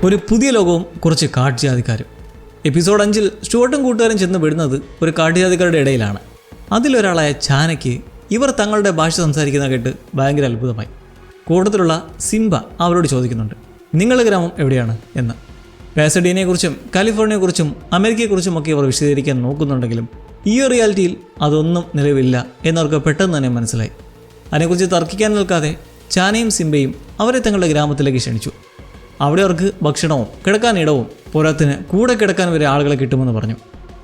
ഒരു പുതിയ ലോകവും കുറച്ച് കാട്ടുജാതിക്കാരും. എപ്പിസോഡ് 5-ൽ സ്റ്റുവർട്ടും കൂട്ടുകാരും ചെന്ന് വിടുന്നത് ഒരു കാട്ടുജാതിക്കാരുടെ ഇടയിലാണ്. അതിലൊരാളായ ചാനയ്ക്ക് ഇവർ തങ്ങളുടെ ഭാഷ സംസാരിക്കുന്ന കേട്ട് ഭയങ്കര അത്ഭുതമായി. കൂട്ടത്തിലുള്ള സിംബ അവരോട് ചോദിക്കുന്നുണ്ട്, നിങ്ങളുടെ ഗ്രാമം എവിടെയാണ് എന്ന്. പാസഡീനയെക്കുറിച്ചും കാലിഫോർണിയയെക്കുറിച്ചും അമേരിക്കയെക്കുറിച്ചുമൊക്കെ ഇവർ വിശദീകരിക്കാൻ നോക്കുന്നുണ്ടെങ്കിലും ഈ റിയാലിറ്റിയിൽ അതൊന്നും നിലവില്ല എന്നവർക്ക് പെട്ടെന്ന് തന്നെ മനസ്സിലായി. അതിനെക്കുറിച്ച് തർക്കിക്കാൻ നിൽക്കാതെ ചാനയും സിംബയും അവരെ തങ്ങളുടെ ഗ്രാമത്തിലേക്ക് ക്ഷണിച്ചു. അവിടെ അവർക്ക് ഭക്ഷണവും കിടക്കാൻ ഇടവും പോരാത്തിന് കൂടെ കിടക്കാൻ വരെ ആളുകളെ കിട്ടുമെന്ന് പറഞ്ഞു.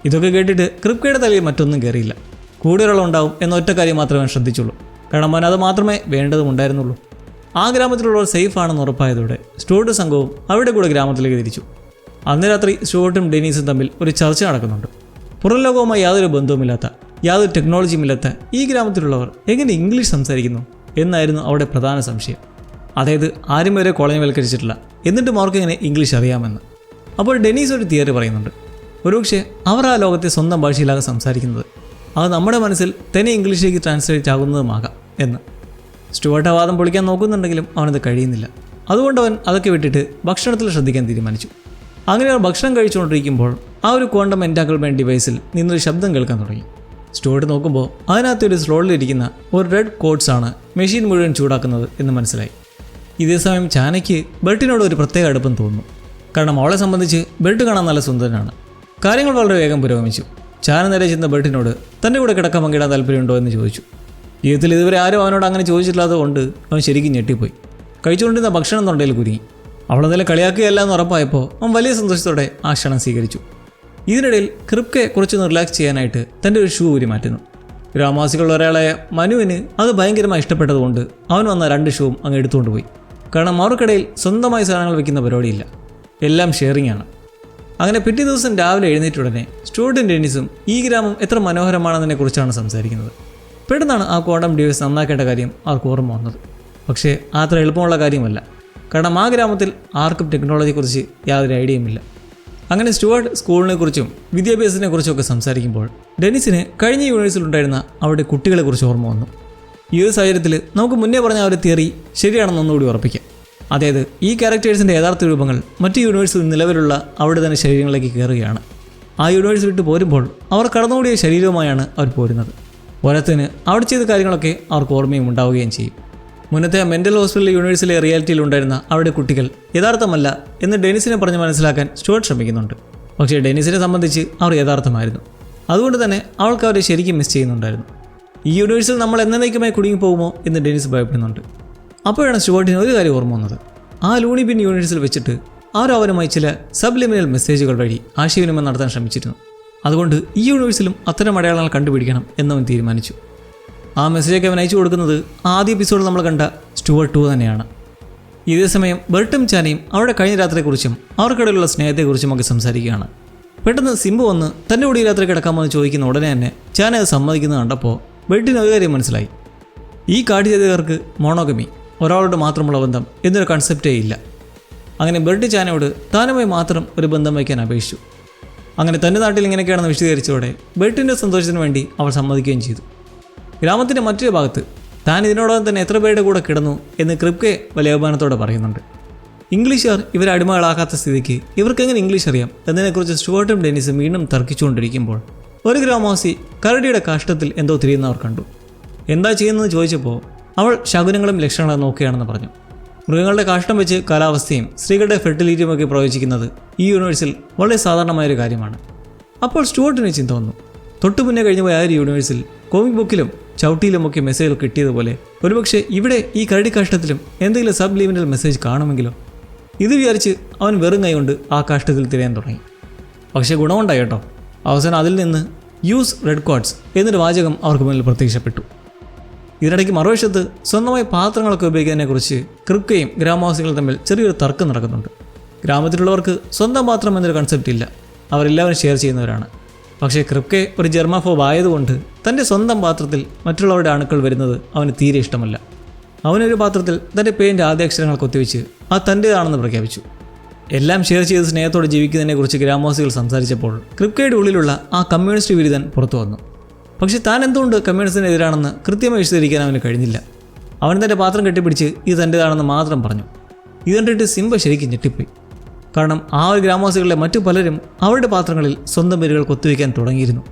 ഇതൊക്കെ കേട്ടിട്ട് ക്രിപ്കയുടെ തലയിൽ മറ്റൊന്നും കയറിയില്ല. കൂടെ ഒരാളുണ്ടാവും എന്ന ഒറ്റ കാര്യം മാത്രമേ ശ്രദ്ധിച്ചുള്ളൂ. കാരണം അവൻ അത് മാത്രമേ വേണ്ടതുമുണ്ടായിരുന്നുള്ളൂ. ആ ഗ്രാമത്തിലുള്ളവർ സേഫ് ആണെന്ന് ഉറപ്പായതോടെ സ്റ്റുവർട്ട് സംഘവും അവരുടെ കൂടെ ഗ്രാമത്തിലേക്ക് തിരിച്ചു. അന്ന് രാത്രി സ്റ്റുവർട്ടും ഡെനീസും തമ്മിൽ ഒരു ചർച്ച നടക്കുന്നുണ്ട്. പുറം ലോകവുമായി യാതൊരു ബന്ധവുമില്ലാത്ത, യാതൊരു ടെക്നോളജിയുമില്ലാത്ത ഈ ഗ്രാമത്തിലുള്ളവർ എങ്ങനെ ഇംഗ്ലീഷ് സംസാരിക്കുന്നു എന്നായിരുന്നു അവിടെ പ്രധാന സംശയം. അതായത് ആരും വരെ കോളനിവൽക്കരിച്ചിട്ടില്ല, എന്നിട്ടും അവർക്ക് എങ്ങനെ ഇംഗ്ലീഷ് അറിയാമെന്ന്. അപ്പോൾ ഡെനീസ് ഒരു തിയറി പറയുന്നുണ്ട്. ഒരുപക്ഷെ അവർ ആ ലോകത്തെ സ്വന്തം ഭാഷയിലാകെ സംസാരിക്കുന്നത്, അത് നമ്മുടെ മനസ്സിൽ തന്നെ ഇംഗ്ലീഷിലേക്ക് ട്രാൻസ്ലേറ്റ് ആകുന്നതുമാകാം എന്ന്. സ്റ്റുവർട്ട് വാദം പൊളിക്കാൻ നോക്കുന്നുണ്ടെങ്കിലും അവനത് കഴിയുന്നില്ല. അതുകൊണ്ട് അവൻ അതൊക്കെ വിട്ടിട്ട് ഭക്ഷണത്തിൽ ശ്രദ്ധിക്കാൻ തീരുമാനിച്ചു. അങ്ങനെ അവർ ഭക്ഷണം കഴിച്ചുകൊണ്ടിരിക്കുമ്പോൾ ആ ഒരു ക്വാണ്ടം എൻറ്റാങ്കിൾമെൻറ്റ് ഡിവൈസിൽ നിന്നൊരു ശബ്ദം കേൾക്കാൻ തുടങ്ങി. സ്റ്റുവർട്ട് നോക്കുമ്പോൾ അതിനകത്തൊരു സ്ലോളിലിരിക്കുന്ന ഒരു റെഡ് കോഡ്സാണ് മെഷീൻ മുഴുവൻ ചൂടാക്കുന്നത് എന്ന് മനസ്സിലായി. ഇതേസമയം ചാനയ്ക്ക് ബെർട്ടിനോട് ഒരു പ്രത്യേക അടുപ്പം തോന്നുന്നു. കാരണം അവളെ സംബന്ധിച്ച് ബെർട്ട് കാണാൻ നല്ല സുന്ദരനാണ്. കാര്യങ്ങൾ വളരെ വേഗം പുരോഗമിച്ചു. ചാന നേരെ ചെന്ന ബെർട്ടിനോട് തൻ്റെ കൂടെ കിടക്കാൻ പങ്കിടാൻ താല്പര്യമുണ്ടോ എന്ന് ചോദിച്ചു. ജീവിതത്തിൽ ഇതുവരെ ആരും അവനോട് അങ്ങനെ ചോദിച്ചിട്ടില്ലാത്തത് കൊണ്ട് അവൻ ശരിക്കും ഞെട്ടിപ്പോയി. കഴിച്ചുകൊണ്ടിരുന്ന ഭക്ഷണം തൊണ്ടയിൽ കുരുങ്ങി. അവളെന്തായാലും കളിയാക്കുകയല്ല എന്ന് ഉറപ്പായപ്പോൾ അവൻ വലിയ സന്തോഷത്തോടെ ആ ക്ഷണം സ്വീകരിച്ചു. ഇതിനിടയിൽ ക്രിപ്കെ കുറച്ചൊന്ന് റിലാക്സ് ചെയ്യാനായിട്ട് തൻ്റെ ഒരു ഷൂ ഊരി മാറ്റുന്നു. ഗ്രാമവാസികളുടെ ഒരാളായ മനുവിന് അത് ഭയങ്കരമായി ഇഷ്ടപ്പെട്ടതുകൊണ്ട് അവൻ വന്ന 2 ഷൂവും അങ്ങ് എടുത്തുകൊണ്ട് പോയി. കാരണം അവർക്കിടയിൽ സ്വന്തമായി സാധനങ്ങൾ വയ്ക്കുന്ന പരിപാടിയില്ല, എല്ലാം ഷെയറിംഗ് ആണ്. അങ്ങനെ പിറ്റേ ദിവസം രാവിലെ എഴുന്നേറ്റ ഉടനെ സ്റ്റുവർട്ടും ഡെനീസും ഈ ഗ്രാമം എത്ര മനോഹരമാണെന്നതിനെ കുറിച്ചാണ് സംസാരിക്കുന്നത്. പെട്ടെന്നാണ് ആ ക്വാണ്ടം ഡിവൈസ് നന്നാക്കേണ്ട കാര്യം അവർക്ക് ഓർമ്മ വന്നത്. പക്ഷേ അത്ര എളുപ്പമുള്ള കാര്യമല്ല. കാരണം ആ ഗ്രാമത്തിൽ ആർക്കും ടെക്നോളജിയെക്കുറിച്ച് യാതൊരു ഐഡിയയുമില്ല. അങ്ങനെ സ്റ്റുവർട്ട് സ്കൂളിനെക്കുറിച്ചും വിദ്യാഭ്യാസത്തിനെക്കുറിച്ചും സംസാരിക്കുമ്പോൾ ഡെനീസിന് കഴിഞ്ഞ യൂണിവേഴ്സിലുണ്ടായിരുന്ന അവരുടെ കുട്ടികളെക്കുറിച്ച് ഓർമ്മ വന്നു. ഈ ഒരു സാഹചര്യത്തിൽ നമുക്ക് മുന്നേ പറഞ്ഞ ഒരു തിയറി ശരിയാണെന്നൊന്നുകൂടി ഉറപ്പിക്കാം. അതായത് ഈ ക്യാരക്ടേഴ്സിൻ്റെ യഥാർത്ഥ രൂപങ്ങൾ മറ്റ് യൂണിവേഴ്സിൽ നിലവിലുള്ള അവിടെ തന്നെ ശരീരങ്ങളിലേക്ക് കയറുകയാണ്. ആ യൂണിവേഴ്സ് വിട്ട് പോരുമ്പോൾ അവർ കടന്നുകൂടിയ ശരീരവുമായാണ് അവർ പോരുന്നത്. ഓരോത്തിന് അവിടെ ചെയ്ത കാര്യങ്ങളൊക്കെ അവർക്ക് ഓർമ്മയും ഉണ്ടാവുകയും ചെയ്യും. മുന്നത്തെ മെൻ്റൽ ഹോസ്പിറ്റൽ യൂണിവേഴ്സിലെ റിയാലിറ്റിയിൽ ഉണ്ടായിരുന്ന അവരുടെ കുട്ടികൾ യഥാർത്ഥമല്ല എന്ന് ഡെനീസിനെ പറഞ്ഞ് മനസ്സിലാക്കാൻ സ്റ്റുവർട്ട് ശ്രമിക്കുന്നുണ്ട്. പക്ഷേ ഡെനീസിനെ സംബന്ധിച്ച് അവർ യഥാർത്ഥമായിരുന്നു. അതുകൊണ്ട് തന്നെ അവൾക്ക് അവരെ ശരിക്കും മിസ് ചെയ്യുന്നുണ്ടായിരുന്നു. ഈ യൂണിവേഴ്സിൽ നമ്മൾ എന്നേക്കുമായി കുടുങ്ങിപ്പോകുമോ എന്ന് ഡെനീസ് ഭയപ്പെടുന്നുണ്ട്. അപ്പോഴാണ് സ്റ്റുവർട്ടിന് ഒരു കാര്യം ഓർമ്മ വന്നത്. ആ ലൂണി ബിൻ യൂണിവേഴ്സിൽ വെച്ചിട്ട് അവരുമായി ചില സബ്ലിമിനൽ മെസ്സേജുകൾ വഴി ആശയവിനിമയം നടത്താൻ ശ്രമിച്ചിരുന്നു. അതുകൊണ്ട് ഈ യൂണിവേഴ്സിലും അത്തരം അടയാളങ്ങൾ കണ്ടുപിടിക്കണം എന്നവൻ തീരുമാനിച്ചു. ആ മെസ്സേജൊക്കെ അവൻ അയച്ചു കൊടുക്കുന്നത് ആദ്യ എപ്പിസോഡിൽ നമ്മൾ കണ്ട സ്റ്റുവർട്ട് 2 തന്നെയാണ്. ഇതേസമയം ബെർട്ടും ചാനയും അവരുടെ കഴിഞ്ഞ രാത്രിയെക്കുറിച്ചും അവർക്കിടയിലുള്ള സ്നേഹത്തെക്കുറിച്ചുമൊക്കെ സംസാരിക്കുകയാണ്. പെട്ടെന്ന് സിംബു വന്ന് തൻ്റെ കൂടി രാത്രി കിടക്കാമോ എന്ന് ചോദിക്കുന്ന ഉടനെ തന്നെ ചാന അത് സമ്മതിക്കുന്നത് കണ്ടപ്പോൾ ബെർട്ടിന് ഒരു കാര്യം മനസ്സിലായി. ഈ കാട്ടുജാതിക്കാർക്ക് മോണോഗമി, ഒരാളോട് മാത്രമുള്ള ബന്ധം എന്നൊരു കൺസെപ്റ്റേ ഇല്ല. അങ്ങനെ ബെർട്ട് ചാനയോട് താനുമായി മാത്രം ഒരു ബന്ധം വയ്ക്കാൻ അപേക്ഷിച്ചു. അങ്ങനെ തൻ്റെ നാട്ടിൽ ഇങ്ങനെയൊക്കെയാണെന്ന് വിശദീകരിച്ചതോടെ ബെർട്ടിൻ്റെ സന്തോഷത്തിന് വേണ്ടി അവൾ സമ്മതിക്കുകയും ചെയ്തു. ഗ്രാമത്തിൻ്റെ മറ്റൊരു ഭാഗത്ത് താൻ ഇതിനോടൊപ്പം തന്നെ എത്ര പേരുടെ കൂടെ കിടന്നു എന്ന് ക്രിപ്കെ വലിയ അഭിമാനത്തോടെ പറയുന്നുണ്ട്. ഇംഗ്ലീഷുകാർ ഇവരെ അടിമകളാക്കാത്ത സ്ഥിതിക്ക് ഇവർക്കെങ്ങനെ ഇംഗ്ലീഷ് അറിയാം എന്നതിനെക്കുറിച്ച് സ്റ്റുവർട്ടും ഡെനീസും വീണ്ടും തർക്കിച്ചുകൊണ്ടിരിക്കുമ്പോൾ ഒരു ഗ്രാമവാസി കരടിയുടെ കാഷ്ടത്തിൽ എന്തോ തിരിയുന്നവർ കണ്ടു. എന്താ ചെയ്യുന്നതെന്ന് ചോദിച്ചപ്പോൾ അവൾ ശകുനങ്ങളും ലക്ഷണങ്ങളും നോക്കുകയാണെന്ന് പറഞ്ഞു. മൃഗങ്ങളുടെ കാഷ്ടം വെച്ച് കാലാവസ്ഥയും സ്ത്രീകളുടെ ഫെർട്ടിലിറ്റിയുമൊക്കെ പ്രവചിക്കുന്നത് ഈ യൂണിവേഴ്സിൽ വളരെ സാധാരണമായൊരു കാര്യമാണ്. അപ്പോൾ സ്റ്റുവർട്ടിന് ചിന്ത വന്നു. തൊട്ടു മുന്നേ കഴിഞ്ഞു പോയ ആ ഒരു യൂണിവേഴ്സിൽ കോമിക് ബുക്കിലും ചവിട്ടിയിലുമൊക്കെ മെസ്സേജുകൾ കിട്ടിയതുപോലെ ഒരുപക്ഷെ ഇവിടെ ഈ കരടി കാഷ്ടത്തിലും എന്തെങ്കിലും സബ് ലിമിനൽ മെസ്സേജ് കാണുമെങ്കിലോ? ഇത് വിചാരിച്ച് അവൻ വെറും കൈ കൊണ്ട് ആ കാഷ്ടത്തിൽ തിരയാൻ തുടങ്ങി. പക്ഷേ ഗുണമുണ്ടായി കേട്ടോ. അവസാനം അതിൽ നിന്ന് യൂസ് റെഡ് കോഡ്സ് എന്നൊരു വാചകം അവർക്ക് മുന്നിൽ പ്രത്യക്ഷപ്പെട്ടു. ഇതിനിടയ്ക്ക് മറുവശത്ത് സ്വന്തമായി പാത്രങ്ങളൊക്കെ ഉപയോഗിക്കുന്നതിനെക്കുറിച്ച് ക്രിപ്കയും ഗ്രാമവാസികളും തമ്മിൽ ചെറിയൊരു തർക്കം നടക്കുന്നുണ്ട്. ഗ്രാമത്തിലുള്ളവർക്ക് സ്വന്തം പാത്രം എന്നൊരു കൺസെപ്റ്റ് ഇല്ല, അവരെല്ലാവരും ഷെയർ ചെയ്യുന്നവരാണ്. പക്ഷേ ക്രിപ്കെ ഒരു ജെർമാഫോബ് ആയതുകൊണ്ട് തൻ്റെ സ്വന്തം പാത്രത്തിൽ മറ്റുള്ളവരുടെ അണുക്കൾ വരുന്നത് അവന് തീരെ ഇഷ്ടമല്ല. അവനൊരു പാത്രത്തിൽ തൻ്റെ പേരിൻ്റെ ആദ്യ അക്ഷരങ്ങൾ കൊത്തിവെച്ച് അത് തൻ്റേതാണെന്ന് പ്രഖ്യാപിച്ചു. എല്ലാം ഷെയർ ചെയ്ത് സ്നേഹത്തോടെ ജീവിക്കുന്നതിനെക്കുറിച്ച് ഗ്രാമവാസികൾ സംസാരിച്ചപ്പോൾ ക്രിപ്കയുടെ ഉള്ളിലുള്ള ആ കമ്മ്യൂണിസ്റ്റ് വിരുദ്ധൻ പുറത്തു വന്നു. പക്ഷേ താൻ എന്തുകൊണ്ട് കമ്മ്യൂണിസ്റ്റിനെതിരാണെന്ന് കൃത്യമായി വിശദീകരിക്കാൻ അവന് കഴിഞ്ഞില്ല. അവൻ തൻ്റെ പാത്രം കെട്ടിപ്പിടിച്ച് ഇത് തൻ്റേതാണെന്ന് മാത്രം പറഞ്ഞു. ഇത് കണ്ടിട്ട് സിംബ ശരിക്കും ഞെട്ടിപ്പോയി. കാരണം ആ ഒരു ഗ്രാമവാസികളിലെ മറ്റു പലരും അവരുടെ പാത്രങ്ങളിൽ സ്വന്തം പേരുകൾ കൊത്തുവയ്ക്കാൻ തുടങ്ങിയിരുന്നു.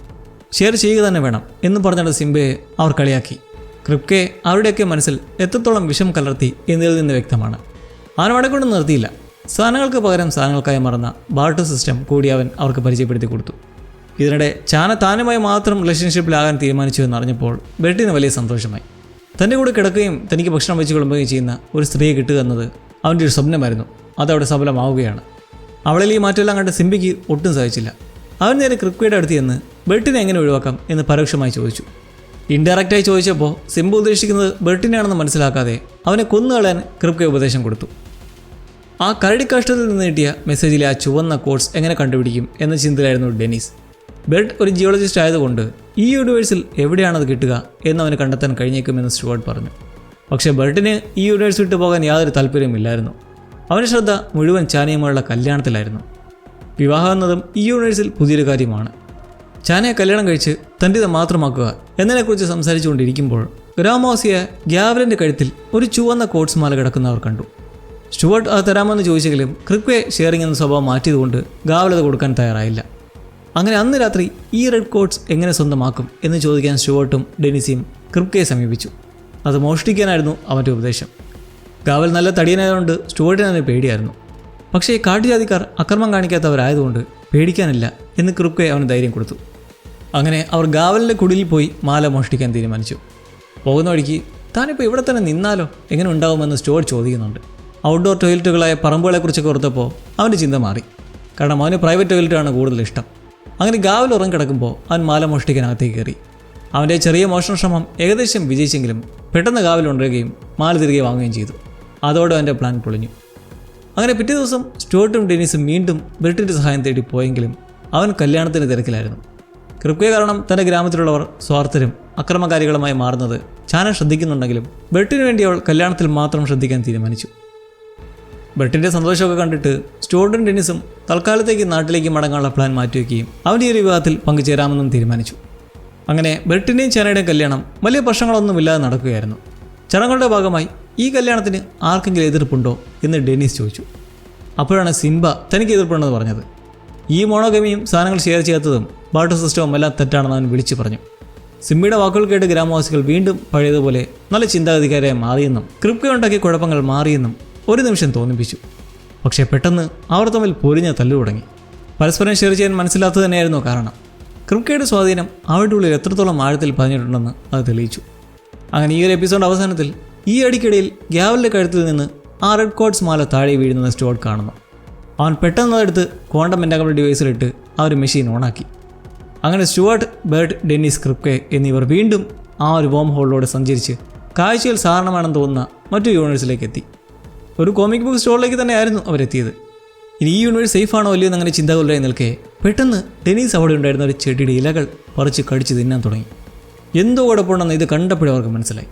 ഷെയർ ചെയ്യുക തന്നെ വേണം എന്ന് പറഞ്ഞിട്ട് സിംബയെ അവർ കളിയാക്കി. ക്രിപ്കെ അവരുടെയൊക്കെ മനസ്സിൽ എത്രത്തോളം വിഷം കലർത്തി എന്നതിൽ നിന്ന് വ്യക്തമാണ്. അവൻ അവിടെ കൊണ്ട് നിർത്തിയില്ല. സാധനങ്ങൾക്ക് പകരം സാധനങ്ങൾക്കായി മറന്ന ബാർട്ടർ സിസ്റ്റം കൂടി അവൻ അവർക്ക് പരിചയപ്പെടുത്തി കൊടുത്തു. ഇതിനിടെ ചാന താനുമായി മാത്രം റിലേഷൻഷിപ്പിലാകാൻ തീരുമാനിച്ചു എന്നറിഞ്ഞപ്പോൾ ബെർട്ടിന് വലിയ സന്തോഷമായി. തൻ്റെ കൂടെ കിടക്കുകയും തനിക്ക് ഭക്ഷണം വെച്ച് കൊള്ളുകയും ചെയ്യുന്ന ഒരു സ്ത്രീയെ കിട്ടുക എന്നത് അവൻ്റെ ഒരു സ്വപ്നമായിരുന്നു. അതവിടെ സഫലമാവുകയാണ്. അവളിൽ ഈ മാറ്റമെല്ലാം കണ്ട് സിംബയ്ക്ക് ഒട്ടും സഹിച്ചില്ല. അവൻ നേരെ ക്രിപ്കയുടെ അടുത്ത് ചെന്ന് ബെർട്ടിനെ എങ്ങനെ ഒഴിവാക്കാം എന്ന് പരോക്ഷമായി ചോദിച്ചു. ഇൻഡയറക്റ്റായി ചോദിച്ചപ്പോൾ സിംബ ഉദ്ദേശിക്കുന്നത് ബെർട്ടിനെയാണെന്ന് മനസ്സിലാക്കാതെ അവനെ കൊന്നുകളയാൻ ക്രിപ്കെ ഉപദേശം കൊടുത്തു. ആ കരടിക്കാഷ്ടത്തിൽ നിന്ന് കിട്ടിയ മെസ്സേജിലെ ആ ചുവന്ന കോഡ്സ് എങ്ങനെ കണ്ടുപിടിക്കും എന്ന ചിന്തയിലായിരുന്നു ഡെനീസ്. ബെർട്ട് ഒരു ജിയോളജിസ്റ്റ് ആയതുകൊണ്ട് ഈ യൂണിവേഴ്സിൽ എവിടെയാണത് കിട്ടുക എന്നവന് കണ്ടെത്താൻ കഴിഞ്ഞേക്കുമെന്ന് സ്റ്റുവർട്ട് പറഞ്ഞു. പക്ഷേ ബെർട്ടിന് ഈ യൂണിവേഴ്സ് വിട്ടു പോകാൻ യാതൊരു താല്പര്യമില്ലായിരുന്നു. അവൻ്റെ ശ്രദ്ധ മുഴുവൻ ചാനയുമായുള്ള കല്യാണത്തിലായിരുന്നു. വിവാഹം എന്നതും ഈ യൂണിവേഴ്സിൽ പുതിയൊരു കാര്യമാണ്. ചാനയെ കല്യാണം കഴിച്ച് തൻ്റേത് മാത്രമാക്കുക എന്നതിനെക്കുറിച്ച് സംസാരിച്ചുകൊണ്ടിരിക്കുമ്പോൾ ഗ്രാമവാസിയായ ഗ്യാവലിൻ്റെ കഴുത്തിൽ ഒരു ചുവന്ന കോട്സ് മാല കിടക്കുന്നവർ കണ്ടു. സ്റ്റുവർട്ട് അത് തരാമെന്ന് ചോദിച്ചെങ്കിലും ക്രിപ്കെ ഷെയറിംഗ് എന്ന സ്വഭാവം മാറ്റിയതുകൊണ്ട് ഗാവൽ അത് കൊടുക്കാൻ തയ്യാറായില്ല. അങ്ങനെ അന്ന് രാത്രി ഈ റെഡ് കോട്സ് എങ്ങനെ സ്വന്തമാക്കും എന്ന് ചോദിക്കാൻ സ്റ്റുവർട്ടും ഡെനിസിയും ക്രിപ്കയെ സമീപിച്ചു. അത് മോഷ്ടിക്കാനായിരുന്നു അവൻ്റെ ഉപദേശം. ഗാവൽ നല്ല തടിയനായതുകൊണ്ട് സ്റ്റുവർട്ടിന് അതിന് പേടിയായിരുന്നു. പക്ഷേ ഈ കാട്ടുജാതിക്കാർ അക്രമം കാണിക്കാത്തവരായതുകൊണ്ട് പേടിക്കാനില്ല എന്ന് ക്രിപ്കെ അവന് ധൈര്യം കൊടുത്തു. അങ്ങനെ അവർ ഗാവലിൻ്റെ കുടിലിൽ പോയി മാല മോഷ്ടിക്കാൻ തീരുമാനിച്ചു. പോകുന്ന വഴിക്ക് താനിപ്പോൾ ഇവിടെ തന്നെ നിന്നാലോ എങ്ങനെ ഉണ്ടാവുമെന്ന് സ്റ്റുവർട്ട് ചോദിക്കുന്നുണ്ട്. ഔട്ട്ഡോർ ടോയ്ലറ്റുകളായ പറമ്പുകളെക്കുറിച്ചൊക്കെ ഓർത്തപ്പോൾ അവൻ്റെ ചിന്ത മാറി. കാരണം അവന് പ്രൈവറ്റ് ടോയ്ലറ്റാണ് കൂടുതൽ ഇഷ്ടം. അങ്ങനെ ഗാവൽ ഉറങ്ങിക്കിടക്കുമ്പോൾ അവൻ മാല മോഷ്ടിക്കാനകത്തേക്ക് കയറി. അവൻ്റെ ചെറിയ മോഷണ ശ്രമം ഏകദേശം വിജയിച്ചെങ്കിലും പെട്ടെന്ന് ഗാവൽ ഉണരുകയും മാല തിരികെ വാങ്ങുകയും ചെയ്തു. അതോടെ അവൻ്റെ പ്ലാൻ പൊളിഞ്ഞു. അങ്ങനെ പിറ്റേ ദിവസം സ്റ്റുവർട്ടും ഡെനീസും വീണ്ടും ബെർട്ടിൻ്റെ സഹായം തേടി പോയെങ്കിലും അവൻ കല്യാണത്തിന് തിരക്കിലായിരുന്നു. ക്രിപ്കെ കാരണം തൻ്റെ ഗ്രാമത്തിലുള്ളവർ സ്വാർത്ഥരും അക്രമകാരികളുമായി മാറുന്നത് ചാന ശ്രദ്ധിക്കുന്നുണ്ടെങ്കിലും ബെർട്ടിന് വേണ്ടി അവൾ കല്യാണത്തിൽ മാത്രം ശ്രദ്ധിക്കാൻ തീരുമാനിച്ചു. ബെർട്ടിൻ്റെ സന്തോഷമൊക്കെ കണ്ടിട്ട് സ്റ്റുവർട്ടും ഡെനീസും തൽക്കാലത്തേക്ക് നാട്ടിലേക്ക് മടങ്ങാനുള്ള പ്ലാൻ മാറ്റിവെക്കുകയും അവൻ്റെ ഈ ഒരു വിവാഹത്തിൽ പങ്കുചേരാമെന്നും തീരുമാനിച്ചു. അങ്ങനെ ബെർട്ടിൻ്റെയും ചാനയുടെയും കല്യാണം വലിയ പ്രശ്നങ്ങളൊന്നുമില്ലാതെ നടക്കുകയായിരുന്നു. ചടങ്ങുകളുടെ ഭാഗമായി ഈ കല്യാണത്തിന് ആർക്കെങ്കിലും എതിർപ്പുണ്ടോ എന്ന് ഡെനീസ് ചോദിച്ചു. അപ്പോഴാണ് സിംബ തനിക്ക് എതിർപ്പുണ്ടെന്ന് പറഞ്ഞത്. ഈ മോണോഗമിയും സാധനങ്ങൾ ഷെയർ ചെയ്യാത്തതും ബാർട്ടർ സിസ്റ്റവും എല്ലാം തെറ്റാണെന്ന് അവൻ വിളിച്ചു പറഞ്ഞു. സിംബയുടെ വാക്കുകൾ കേട്ട് ഗ്രാമവാസികൾ വീണ്ടും പഴയതുപോലെ നല്ല ചിന്താഗതിക്കാരായി മാറിയെന്നും ക്രിപ്കെ ഉണ്ടാക്കിയ കുഴപ്പങ്ങൾ മാറിയെന്നും ഒരു നിമിഷം തോന്നിപ്പിച്ചു. പക്ഷേ പെട്ടെന്ന് അവർ തമ്മിൽ പൊരിഞ്ഞ തല്ലു തുടങ്ങി. പരസ്പരം ഷെയർ ചെയ്യാൻ മനസ്സിലാത്തത് തന്നെയായിരുന്നു കാരണം. ക്രിപ്കയുടെ സ്വാധീനം അവരുടെ ഉള്ളിൽ എത്രത്തോളം ആഴത്തിൽ പതിഞ്ഞിട്ടുണ്ടെന്ന് അത് തെളിയിച്ചു. അങ്ങനെ ഈ ഒരു എപ്പിസോഡ് അവസാനത്തിൽ ഈ അടിക്കിടയിൽ ഗ്യാവലിൻ്റെ കഴുത്തിൽ നിന്ന് ആ റെഡ് കോട്സ് മാല താഴെ വീഴുന്നത് സ്റ്റുവർട്ട് കാണുന്നു. അവൻ പെട്ടെന്ന് അതെടുത്ത് ക്വാണ്ടം എൻറ്റാഗബിൾ ഡിവൈസിലിട്ട് ആ ഒരു മെഷീൻ ഓണാക്കി. അങ്ങനെ സ്റ്റുവർട്ട്, ബെർട്ട്, ഡെനീസ്, ക്രിപ്കെ എന്നിവർ വീണ്ടും ആ ഒരു വോം ഹോളിലൂടെ സഞ്ചരിച്ച് കാഴ്ചയിൽ സാധാരണമാണെന്ന് തോന്നുന്ന മറ്റു യൂണിവേഴ്സിലേക്ക് എത്തി. ഒരു കോമിക് ബുക്ക് സ്റ്റോറിലേക്ക് തന്നെയായിരുന്നു അവരെത്തിയത്. ഇനി ഈ യൂണിവേഴ്സ് സേഫാണോ അല്ലയോ എന്നങ്ങനെ ചിന്തകളിലായി നിൽക്കെ പെട്ടെന്ന് ഡെനീസ് അവിടെ ഉണ്ടായിരുന്ന ഒരു ചെടിയുടെ ഇലകൾ പറിച്ച് കടിച്ച് തിന്നാൻ തുടങ്ങി. എന്തോ കുഴപ്പമുണ്ടെന്ന് ഇത് കണ്ടപ്പോഴേ അവർക്ക് മനസ്സിലായി.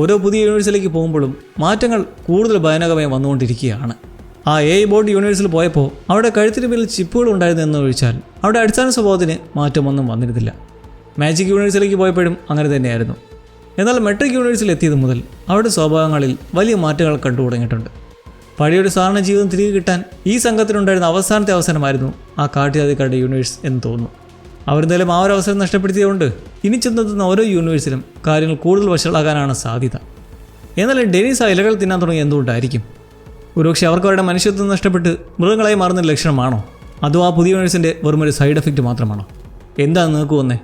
ഓരോ പുതിയ യൂണിവേഴ്സിലേക്ക് പോകുമ്പോഴും മാറ്റങ്ങൾ കൂടുതൽ ഭയാനകമായി വന്നുകൊണ്ടിരിക്കുകയാണ്. ആ AI ബോർഡ് യൂണിവേഴ്സിൽ പോയപ്പോൾ അവിടെ കഴുത്തിന് പിന്നിൽ ചിപ്പുകൾ ഉണ്ടായിരുന്നു എന്ന് ഒഴിച്ചാൽ അവിടെ അടിസ്ഥാന സ്വഭാവത്തിന് മാറ്റമൊന്നും വന്നിരുന്നില്ല. മാജിക് യൂണിവേഴ്സിലേക്ക് പോയപ്പോഴും അങ്ങനെ തന്നെയായിരുന്നു. എന്നാൽ മെട്രിക് യൂണിവേഴ്സിൽ എത്തിയത് മുതൽ അവരുടെ സ്വഭാവങ്ങളിൽ വലിയ മാറ്റങ്ങൾ കണ്ടു തുടങ്ങിയിട്ടുണ്ട്. പഴയൊരു സാധാരണ ജീവിതം തിരികെ കിട്ടാൻ ഈ സംഘത്തിനുണ്ടായിരുന്ന അവസാനത്തെ അവസരമായിരുന്നു ആ കാട്ടുജാതിക്കാരുടെ യൂണിവേഴ്സ് എന്ന് തോന്നുന്നു. അവരെന്തായാലും ആ ഒരു അവസരം നഷ്ടപ്പെടുത്തിയതുകൊണ്ട് ഇനി ചെന്നെത്തുന്ന ഓരോ യൂണിവേഴ്സിലും കാര്യങ്ങൾ കൂടുതൽ വഷളാകാനാണ് സാധ്യത. എന്നാൽ ഡെനീസ് ആ ഇലകൾ തിന്നാൻ തുടങ്ങി എന്തുകൊണ്ടായിരിക്കും? ഒരുപക്ഷെ അവർക്ക് അവരുടെ മനുഷ്യത്വം നഷ്ടപ്പെട്ട് മൃഗങ്ങളായി മാറുന്ന ലക്ഷണമാണോ? അതോ ആ പുതിയ യൂണിവേഴ്സിൻ്റെ വെറുമൊരു സൈഡ് എഫക്റ്റ് മാത്രമാണോ? എന്താണ് നിങ്ങൾക്ക് വന്നേ?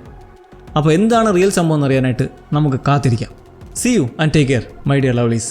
അപ്പോൾ എന്താണ് റിയൽ സംഭവം എന്നറിയാനായിട്ട് നമുക്ക് കാത്തിരിക്കാം. See you and take care, my dear lovelies.